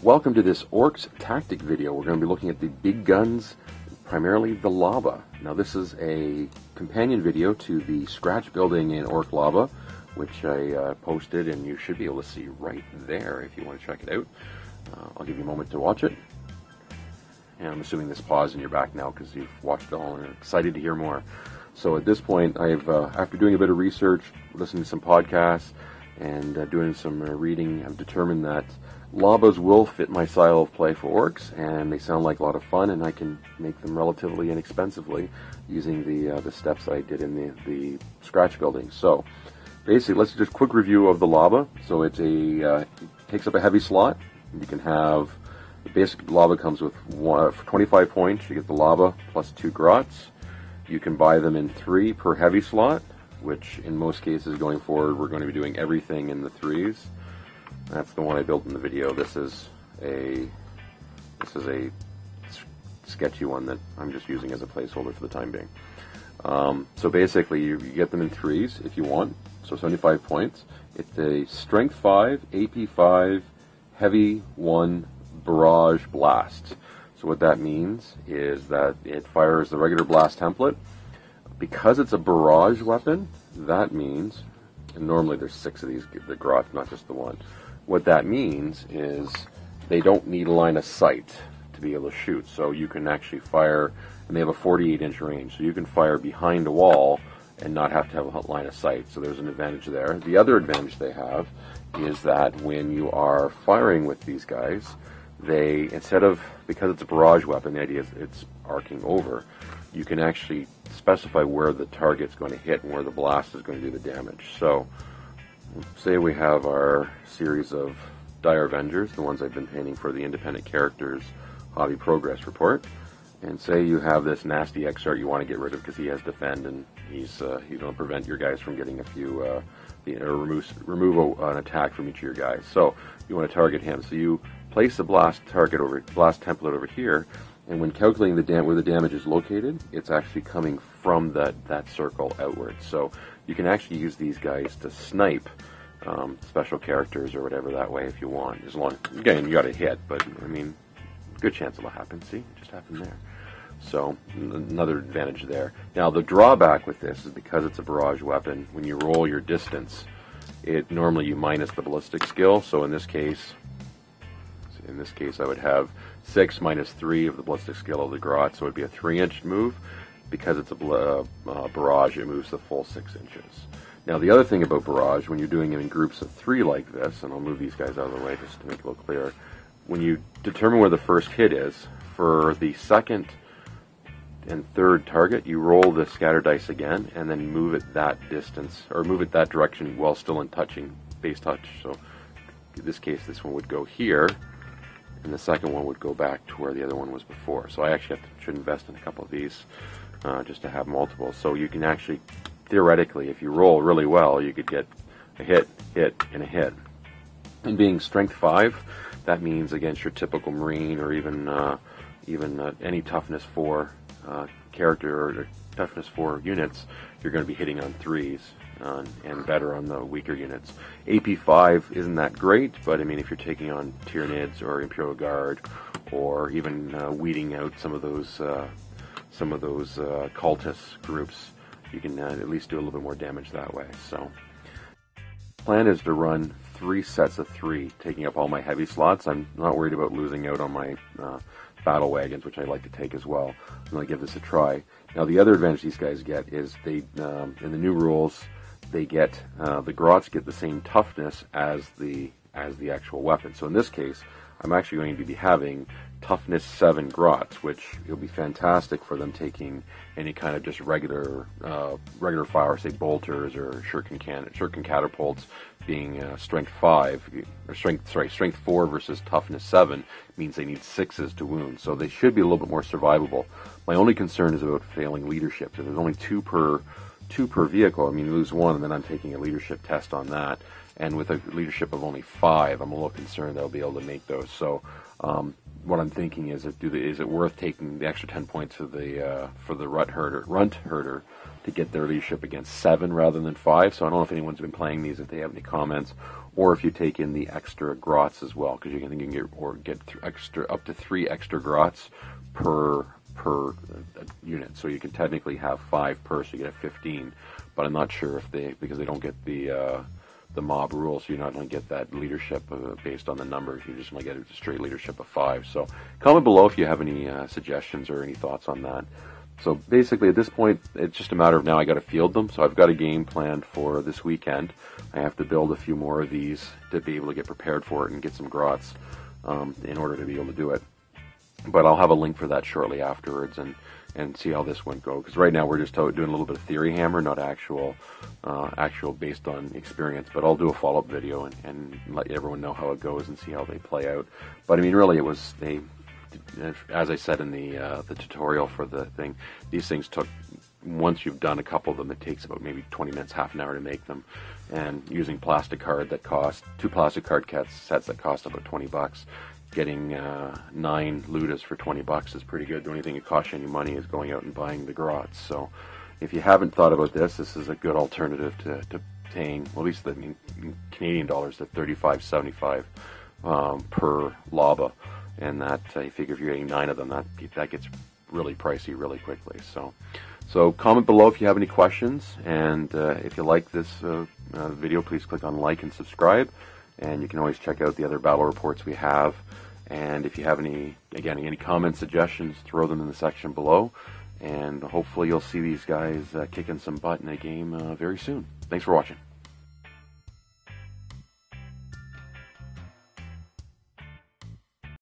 Welcome to this Orcs Tactic video. We're going to be looking at the big guns, primarily the Lobba. Now this is a companion video to the scratch building in Orc Lobba, which I posted, and you should be able to see right there if you want to check it out. I'll give you a moment to watch it. And I'm assuming this paused and you're back now because you've watched it all and are excited to hear more. So at this point, after doing a bit of research, listening to some podcasts, and doing some reading, I've determined that Lobbas will fit my style of play for orcs, and they sound like a lot of fun, and I can make them relatively inexpensively using the steps that I did in the scratch building. So basically, let's just quick review of the Lobba. So it takes up a heavy slot. You can have the basic Lobba comes with for 25 points. You get the Lobba plus 2 grots. You can buy them in 3 per heavy slot, which in most cases going forward we're going to be doing everything in the 3s. That's the one I built in the video. This is a sketchy one that I'm just using as a placeholder for the time being. So basically you get them in 3s if you want, so 75 points. It's a strength 5, AP 5, heavy 1, barrage blast. So what that means is that it fires the regular blast template. Because it's a barrage weapon, that means, and normally there's 6 of these, the grots, not just the one. What that means is they don't need a line of sight to be able to shoot. So you can actually fire, and they have a 48-inch range, so you can fire behind a wall and not have to have a line of sight. So there's an advantage there. The other advantage they have is that when you are firing with these guys, because it's a barrage weapon, the idea is it's arcing over, you can actually specify where the target's going to hit and where the blast is going to do the damage. So, say we have our series of Dire Avengers, the ones I've been painting for the independent characters hobby progress report, and say you have this nasty X-Art you want to get rid of because he has defend and he's going to prevent your guys from getting a few, remove an attack from each of your guys. So you want to target him. So you place the blast template over here, and when calculating where the damage is located, it's actually coming from that circle outwards. So you can actually use these guys to snipe special characters or whatever that way if you want. Again, you got to hit, but I mean, good chance it'll happen. See, it just happened there. So another advantage there. Now the drawback with this is because it's a barrage weapon, when you roll your distance, normally you minus the ballistic skill. So in this case I would have 6 minus 3 of the ballistic skill of the grot, so it would be a 3-inch move. Because it's a barrage, it moves the full 6 inches. Now the other thing about barrage, when you're doing it in groups of 3 like this, and I'll move these guys out of the way just to make it a little clearer, when you determine where the first hit is, for the second and third target, you roll the scatter dice again, and then move it that distance, or move it that direction while still in base touch. So in this case, this one would go here, and the second one would go back to where the other one was before. So I actually should invest in a couple of these just to have multiple. So you can actually, theoretically, if you roll really well, you could get a hit, and a hit. And being strength 5, that means against your typical Marine or even any toughness 4 character or toughness 4 units, you're going to be hitting on 3s. And better on the weaker units. AP 5 isn't that great, but I mean, if you're taking on Tyranids or Imperial Guard, or even weeding out some of those cultist groups, you can at least do a little bit more damage that way. So, the plan is to run 3 sets of 3, taking up all my heavy slots. I'm not worried about losing out on my battle wagons, which I like to take as well. I'm going to give this a try. Now, the other advantage these guys get is in the new rules, they get the grots get the same toughness as the actual weapon. So in this case, I'm actually going to be having toughness 7 grots, which will be fantastic for them taking any kind of just regular fire, say bolters or shuriken catapults, being strength 5 or strength 4 versus toughness 7 means they need 6s to wound. So they should be a little bit more survivable. My only concern is about failing leadership. If there's only 2 per vehicle, I mean, you lose 1, and then I'm taking a leadership test on that. And with a leadership of only 5, I'm a little concerned that I'll be able to make those. So what I'm thinking is, is it worth taking the extra 10 points for the runt herder to get their leadership against 7 rather than 5? So I don't know if anyone's been playing these, if they have any comments, or if you take in the extra grots as well, because you can get up to 3 extra grots per unit. So you can technically have 5 per, so you get 15. But I'm not sure if because they don't get the mob rules, so you're not going to get that leadership based on the numbers. You just want to get a straight leadership of 5. So comment below if you have any suggestions or any thoughts on that. So basically at this point, it's just a matter of now I got to field them. So I've got a game planned for this weekend. I have to build a few more of these to be able to get prepared for it and get some grots in order to be able to do it. But I'll have a link for that shortly afterwards and see how this one goes. Because right now we're just doing a little bit of theory hammer, not actual based on experience. But I'll do a follow-up video and let everyone know how it goes and see how they play out. But I mean, really, as I said in the tutorial for the thing, these things took, once you've done a couple of them, it takes about maybe 20 minutes, half an hour to make them. And using plastic card that cost, 2 plastic card sets that cost about $20. Getting 9 Ludas for $20 is pretty good. The only thing that costs you any money is going out and buying the grots. So if you haven't thought about this is a good alternative to paying, well, at least in Canadian dollars, at $35.75 per Lobba. And that, you figure if you're getting 9 of them, that gets really pricey really quickly. So comment below if you have any questions. And if you like this video, please click on like and subscribe. And you can always check out the other battle reports we have. And if you have any comments, suggestions, throw them in the section below. And hopefully you'll see these guys kicking some butt in a game very soon. Thanks for watching.